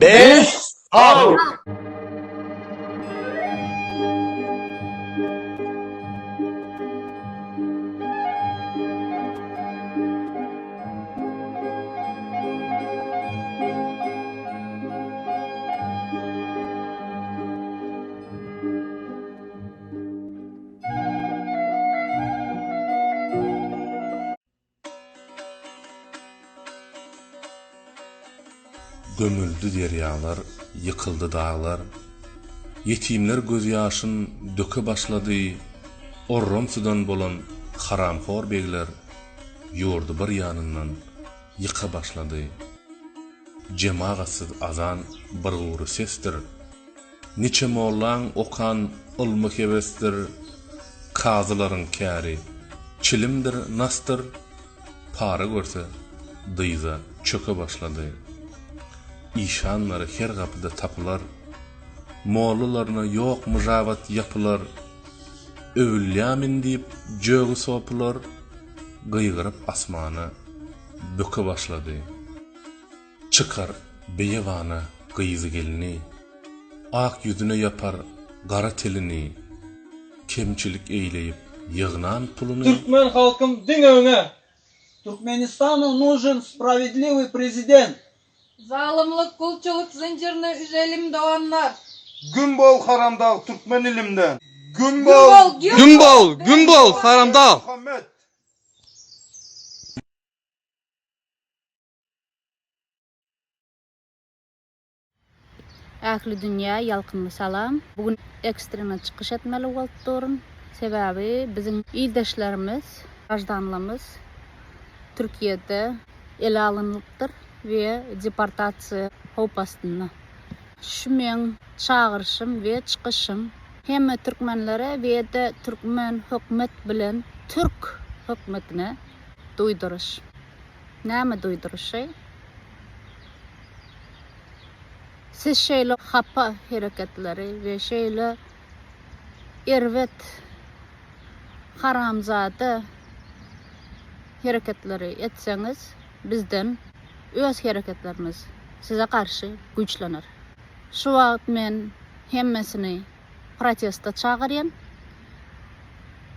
Beş al. Gömüldü deryalar, yıkıldı dağlar. Yetimler göz yaşın döke başladı. Orrom sudan bolan haramfor begler yurdu bir yanından yıka başladı. Cemagasız azan bir uğru sestir. Niçe mollan okan ılmı hevestir. Kazıların kâri çilimdir nastır. Para görse dıйza çöke başladı. İşanları her kapıda tapılar. Moğlularına yok müjavat yapılar. Övülyamin deyip jögü sopular. Gıygırıp asmanı böke başladı. Çıkar beyevana gıyızı gelini. Ak yüzüne yapar gara telini. Kemçilik eyleyip yığınan pulunu. Türkmen halkım din öňe. Туркменистану нужен справедливый президент. Zalımlık, kulçuluk zincirini üzelim doğanlar. Gün bol haramdal Türkmen ilimden. Gün Gün bol haramdal. Muhammed. Ähli dünya ýalkynly salam. Bugün ekstrema çykyş etmeli bolupduryn. Sebäbi biziň ýyldaşlarymyz, ajdanlymyz Türkiýede ele alynlypdyr we deportasiýa howpastyna. Şu men çağırışym we çykyşym hemme türkmenlere we de türkmen hökümet bilen Türk hökümetine duýduruş. Näme duýduruşy? Siz şeýle hapa hereketleri ve şeýle erwet haramzada hereketleri etseňiz bizden öz hereketlerimiz size karşı güçlenir. Şu wagt men hemmesini protesta çağırýan.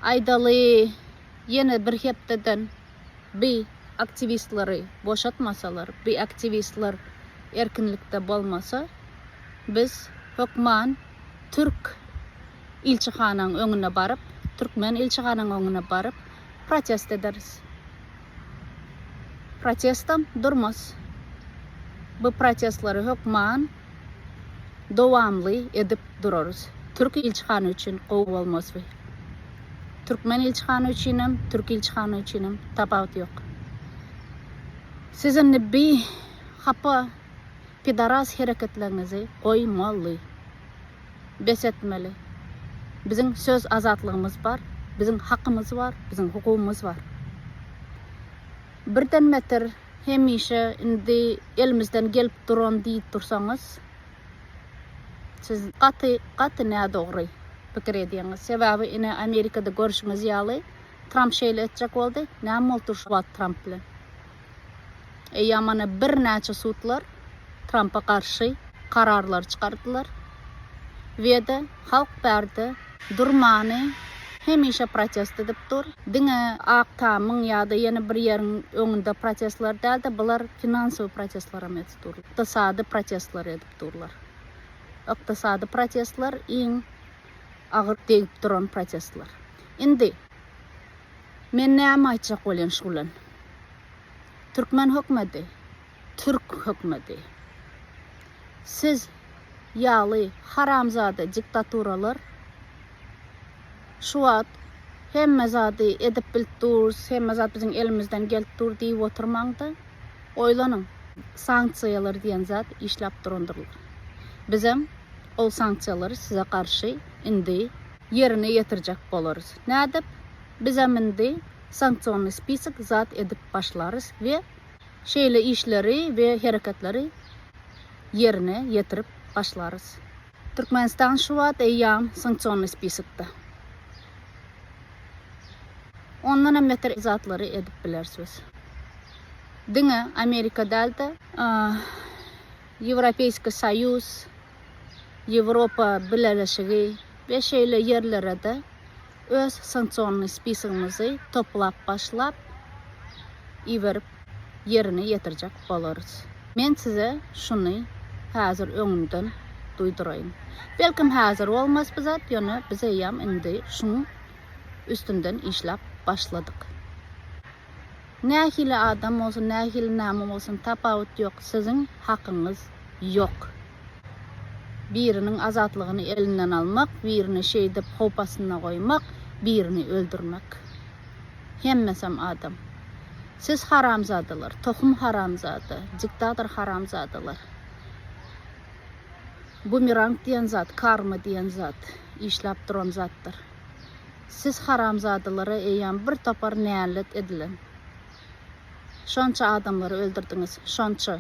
Aýdaly ýene bir hepdeden bir aktivistleri boşatmasalar, bir aktivistler erkinlikde bolmasa biz hökman Türk ilçihanyň öňüne baryp, Türkmen ilçihanyň öňüne baryp protest ederiz. Protestam durmaz. Bu protestleri hökman dowamly edip durarız. Türk ilçihany üçin gowy bolmaz we Türkmen ilçihany üçinem, Türk ilçihany üçinem tapawut ýok. Sizin bir hapa pidaras hereketlerinizi goýmaly, besetmeli. Bizim söz azatlygymyz bar, bizim hakkımız var, bizim hukukumuz var. Birden meter hemişe indi elimizden gelip duran diýip dursaňyz, siz gaty näde dogry pikir edýäňiz. Sebäbi ine Amerikada görüşimiz ýaly, Trump şeýle etjek boldy, näme boldy şu wagt Trump bilen. Ýamana bir näçe sutlar Trump'a karşı kararlar çıkardılar. Ve de halk berdi durmany hemişe protest edip dur. Diňe aktamyň ýa-da ýene bir ýeriň öňünde protestler däl de bular finansiw protestler edip durlar. Iqtisady protestler edip durlar. Iqtisady protestler iň agyr diýip duran protestler. Indi men näme aýtjak bolan şulan? Türkmen hökümeti, Türk hökümeti. Siz ýaly haramzada diktaturalar şu wagt hemme zady edip bildir, hemme zat biziň elimizden gelip dur diýip oturmaňda oýlanyň. Sanksiýalar diýen zat işläp durundyryl. Bizim ol sanksiýalary size karşı indi yerine ýetirjek bolarys. Nädip? Bizem indi sanksiýonly spisik zat edip başlarys we şeýle işleri we hereketleri yerine ýetirip başlarys. Türkmenistan şu wagt eýýam sanksiýonly spisikde. Ondan hem beter zatları edip bilersiz. Diňe Amerika däldi, Европейский Союz, Avrupa Birleşigi ve şeýle yerlere de öz sanksiyon spisimizi toplap başlap iwerip yerine yetirjek bolarys. Men size şuny häzir öňümden duýduraýyn. Belkim häzir bolmas bizat, ýöne biz eýam indi şuň üstünden işlap başladyk. Nähili adam bolsun, nähili näme bolsun tapawut ýok, sizin hakyňyz ýok. Birinin azatlygyny elinden almak, birini şeýdip hopasyna goýmak, birini öldürmek. Hemmesem adam. Siz haramzadylar, tohum haramzady, diktator haramzadylar. Bumerang diýen zat, karma diýen zat, işlap duran zatdyr. Siz haramzadylara eýan bir topar nälet edilen. Şonça adamları öldürdünüz, şonça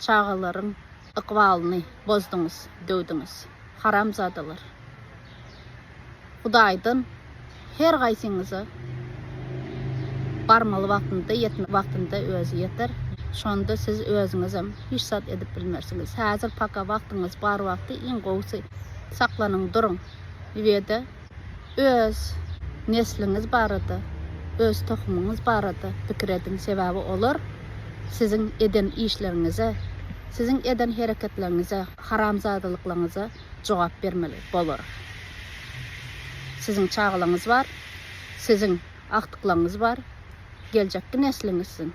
çağalaryň ykbalyny bozdunuz, döwdünüz. Haramzadylar. Hudaýdan her gaýsyňyzy barmaly wagtynda, yetme wagtynda özü yeter. Şonda siz özüňiz hem hiç sat edip bilmersiňiz. Häzir paka wagtyňyz bar wagty iň gowsy saklanyň durun. Wede öz nesliňiz barada, öz tohumyňyz barada pikir ediň, sebäbi olar sizin eden işleriňize, sizin eden hereketlerinize, haramzadylyklaryňyza jogap bermeli bolar. Sizin çağlaryňyz bar, sizin aktyklaryňyz bar, geljekki nesliňizsin.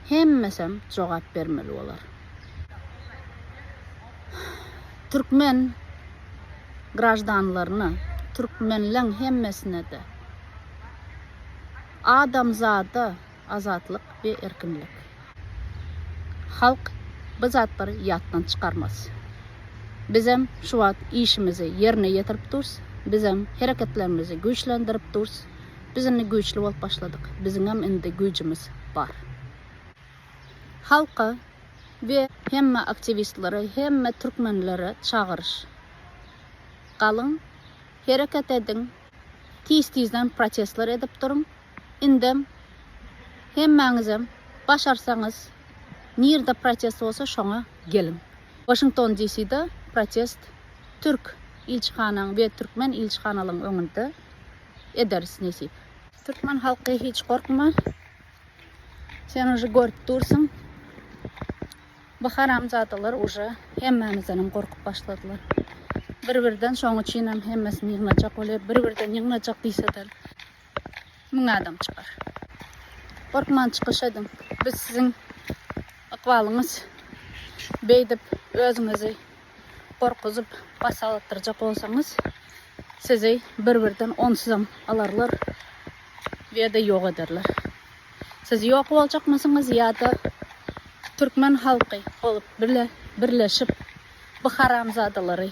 Hemmesem jogap bermeli bolar. Türkmen grajdanlaryna, türkmenleň hemmesine de adamzada azatlyk we erkinlik. Halk bizatlar ýatdan çykarmaz. Bizem şu wagt işimizi yerine ýetirip durus, bizem hereketlerimizi güýçlendirip durus. Bizini güýçli bolup başladyk. Biziň hem indi güýjimiz bar. Halka ve hemme aktivistlere, hemme türkmenlere çağırış. Galyň, hereket edin, tiz-tizden protestler edip durun. Indem hemmeňizem başarsaňyz, nirde protest bolsa şoňa gelin. Washington DC'de protest Türk ilçihanaň we Türkmen ilçihanalyň öňünde ederiz nesip. Türkmen halky hiç korkma. Sen уже görüp dursun. Bu haramzadylar уже hemmämizden korkup başladylar. Bir-birden şoň üçin hem hemmesini ýygnajak bolar, bir-birden ýygnajak diýseler. Müň adam çykar. Korkman çykyş edin. Biz sizin akwalyňyz beýdip özüňizi korkuzyp basalatdyrjak bolsaňyz, sizi bir-birden onsuzam alarlar we de ýok ederler. Siz ýok boljakmasyňyz ýa-da türkmen halky bolup birleşip bu haramzadalary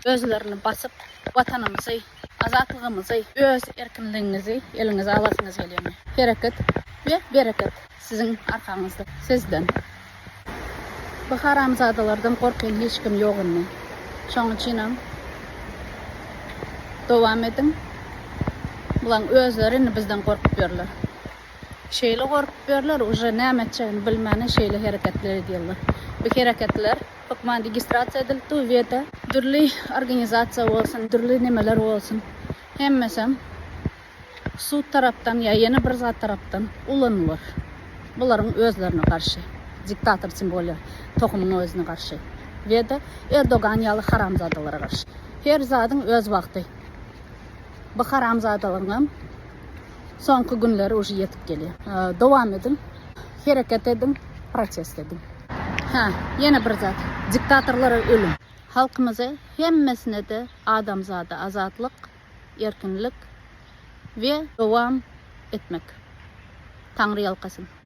özlerini basyp watanymyzy, azatlygymyzy, öz erkinligiňizi eliňize alasyňyz gelýär. Hereket ve bereket sizin arkaňyzda, sizden. Bu haramzadalardan korkan hiç kim ýok indi. Şoň üçin hem dowam edin. Bulan özlerini bizden korkup berler. Şeýle korkup berler, уже näme etjegini bilmäne şeýle hereketler edýärler. Bu hereketler hökümet registrasiýa edildi we de türli organizasiýa bolsun, türli nemeler bolsun. Hemmesem sud tarapdan ýa ýene bir zat tarapdan ulanýar. Bularyň özlerine garşy, diktator simbolü, tohumyň özüne garşy. We de Erdogan ýaly haramzadalara garşy. Her zadyň öz wagty. Bu haramzadalaryň soňky günleri уже ýetip gelýär. Dowam edin, hereket edin, protest edin. Ýene bir zat, diktatorlara ölüm. Halkymyza hemmesine de adamzada azatlyk, erkinlik ve dowam etmek. Taňry ýalkasyn.